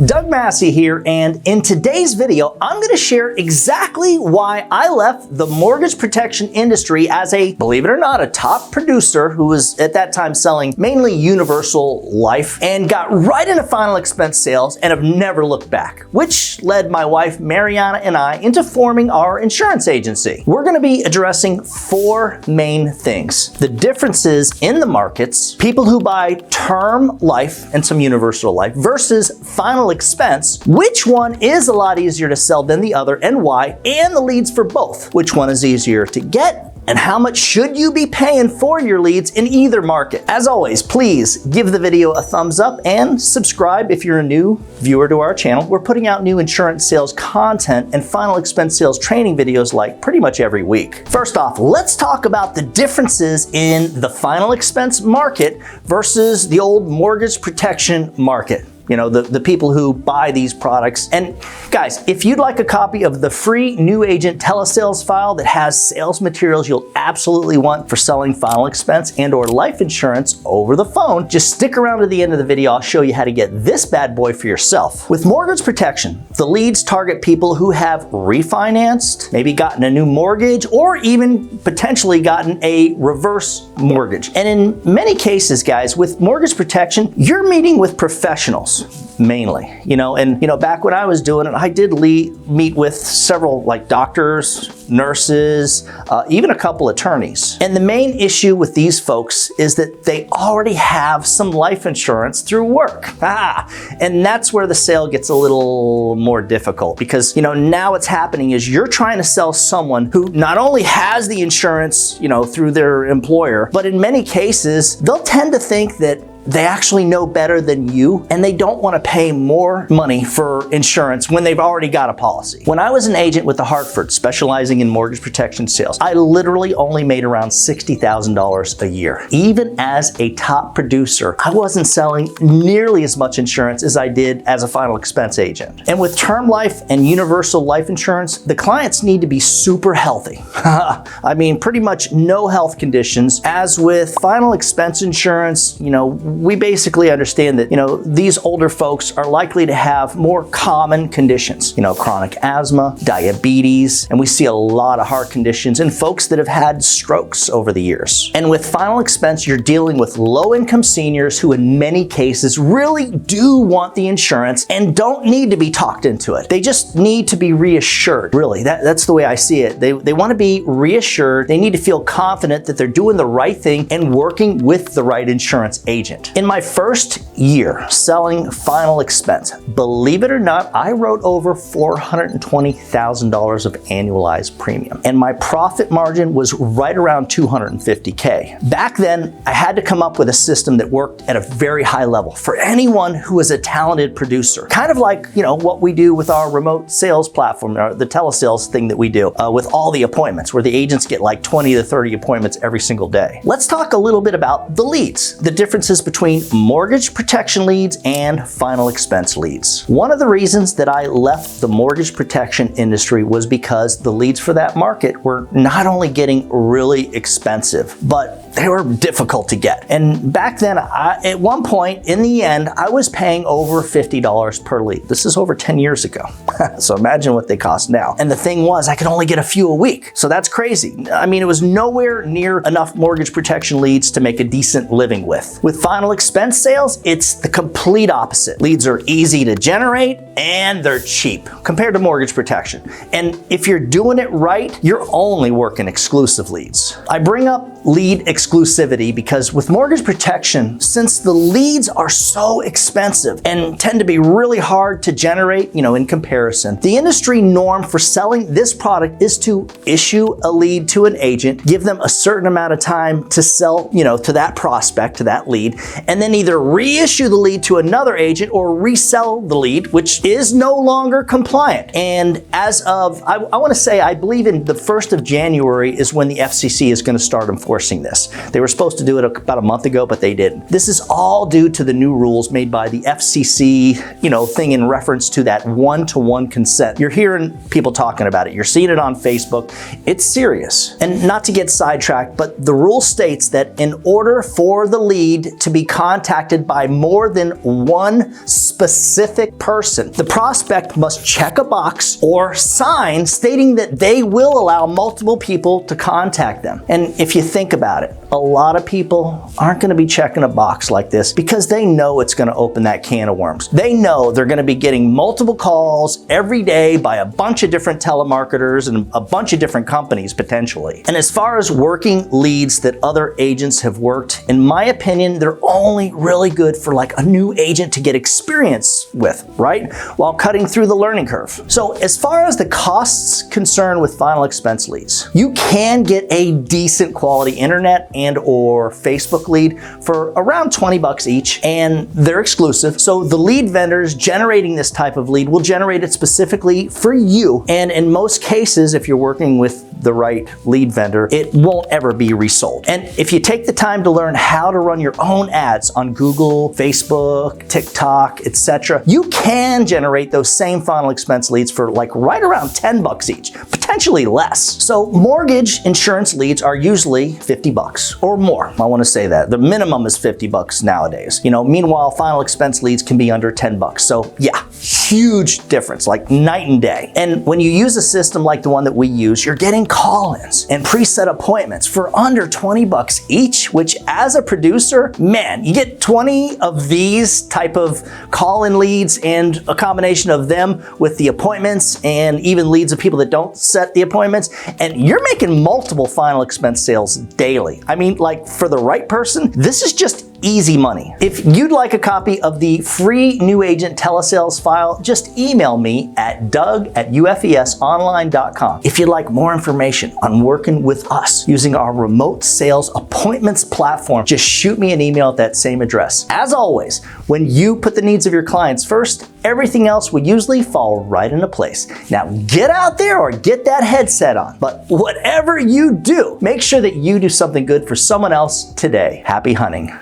Doug Massey here, and in today's video, I'm going to share exactly why I left the mortgage protection industry as a, believe it or not, a top producer who was at that time selling mainly universal life and got right into final expense sales and have never looked back, which led my wife Mariana and I into forming our insurance agency. We're going to be addressing four main things: the differences in the markets, people who buy term life and some universal life versus final expense, which one is a lot easier to sell than the other and why, and the leads for both, which one is easier to get, and how much should you be paying for your leads in either market. As always, please give the video a thumbs up and subscribe if you're a new viewer to our channel. We're putting out new insurance sales content and final expense sales training videos like pretty much every week. First off, let's talk about the differences in the final expense market versus the old mortgage protection market. You know, the people who buy these products. And guys, if you'd like a copy of the free new agent telesales file that has sales materials you'll absolutely want for selling final expense and or life insurance over the phone, just stick around to the end of the video. I'll show you how to get this bad boy for yourself. With mortgage protection, the leads target people who have refinanced, maybe gotten a new mortgage, or even potentially gotten a reverse mortgage. And in many cases, guys, with mortgage protection, you're meeting with professionals mainly, back when I was doing it, I did meet with several like doctors, nurses, even a couple attorneys. And the main issue with these folks is that they already have some life insurance through work. And that's where the sale gets a little more difficult because, now what's happening is you're trying to sell someone who not only has the insurance, through their employer, but in many cases, they'll tend to think that they actually know better than you, and they don't want to pay more money for insurance when they've already got a policy. When I was an agent with the Hartford specializing in mortgage protection sales, I literally only made around $60,000 a year. Even as a top producer, I wasn't selling nearly as much insurance as I did as a final expense agent. And with term life and universal life insurance, the clients need to be super healthy. I mean, pretty much no health conditions. As with final expense insurance, we basically understand that, these older folks are likely to have more common conditions, chronic asthma, diabetes, and we see a lot of heart conditions and folks that have had strokes over the years. And with final expense, you're dealing with low-income seniors who in many cases really do want the insurance and don't need to be talked into it. They just need to be reassured, really. That's the way I see it. They want to be reassured. They need to feel confident that they're doing the right thing and working with the right insurance agent. In my first year selling final expense, believe it or not, I wrote over $420,000 of annualized premium, and my profit margin was right around $250K. Back then, I had to come up with a system that worked at a very high level for anyone who is a talented producer. Kind of like, what we do with our remote sales platform, or the telesales thing that we do with all the appointments, where the agents get like 20 to 30 appointments every single day. Let's talk a little bit about the leads, the differences between mortgage protection leads and final expense leads. One of the reasons that I left the mortgage protection industry was because the leads for that market were not only getting really expensive, but they were difficult to get. And back then, at one point, in the end, I was paying over $50 per lead. This is over 10 years ago. So imagine what they cost now. And the thing was, I could only get a few a week. So that's crazy. I mean, it was nowhere near enough mortgage protection leads to make a decent living with. With final expense sales, it's the complete opposite. Leads are easy to generate and they're cheap compared to mortgage protection. And if you're doing it right, you're only working exclusive leads. I bring up lead exclusivity because with mortgage protection, since the leads are so expensive and tend to be really hard to generate, in comparison, the industry norm for selling this product is to issue a lead to an agent, give them a certain amount of time to sell, to that prospect, to that lead, and then either reissue the lead to another agent or resell the lead, which is no longer compliant. And as of, I want to say, I believe in the 1st of January is when the FCC is going to start enforcing this. They were supposed to do it about a month ago, but they didn't. This is all due to the new rules made by the FCC, thing in reference to that one-to-one consent. You're hearing people talking about it. You're seeing it on Facebook. It's serious. And not to get sidetracked, but the rule states that in order for the lead to be contacted by more than one specific person, the prospect must check a box or sign stating that they will allow multiple people to contact them. And if you think about it, a lot of people aren't going to be checking a box like this because they know it's going to open that can of worms. They know they're going to be getting multiple calls every day by a bunch of different telemarketers and a bunch of different companies potentially. And as far as working leads that other agents have worked, in my opinion, they're only really good for like a new agent to get experience with, right? While cutting through the learning curve. So as far as the costs concerned with final expense leads, you can get a decent quality internet and or Facebook lead for around 20 bucks each, and they're exclusive. So the lead vendors generating this type of lead will generate it specifically for you. And in most cases, if you're working with the right lead vendor, it won't ever be resold. And if you take the time to learn how to run your own ads on Google, Facebook, TikTok, etc., you can generate those same final expense leads for like right around 10 bucks each, potentially less. So mortgage insurance leads are usually 50 bucks or more. I want to say that. The minimum is 50 bucks nowadays. Meanwhile, final expense leads can be under 10 bucks. So yeah, huge difference, like night and day. And when you use a system like the one that we use, you're getting call-ins and preset appointments for under 20 bucks each, which as a producer, man, you get 20 of these type of call-in leads and a combination of them with the appointments and even leads of people that don't set the appointments, and you're making multiple final expense sales daily. I mean, like for the right person, this is just easy money. If you'd like a copy of the free new agent telesales file, just email me at doug@ufesonline.com. If you'd like more information on working with us using our remote sales appointments platform, just shoot me an email at that same address. As always, when you put the needs of your clients first, everything else will usually fall right into place. Now get out there or get that headset on. But whatever you do, make sure that you do something good for someone else today. Happy hunting.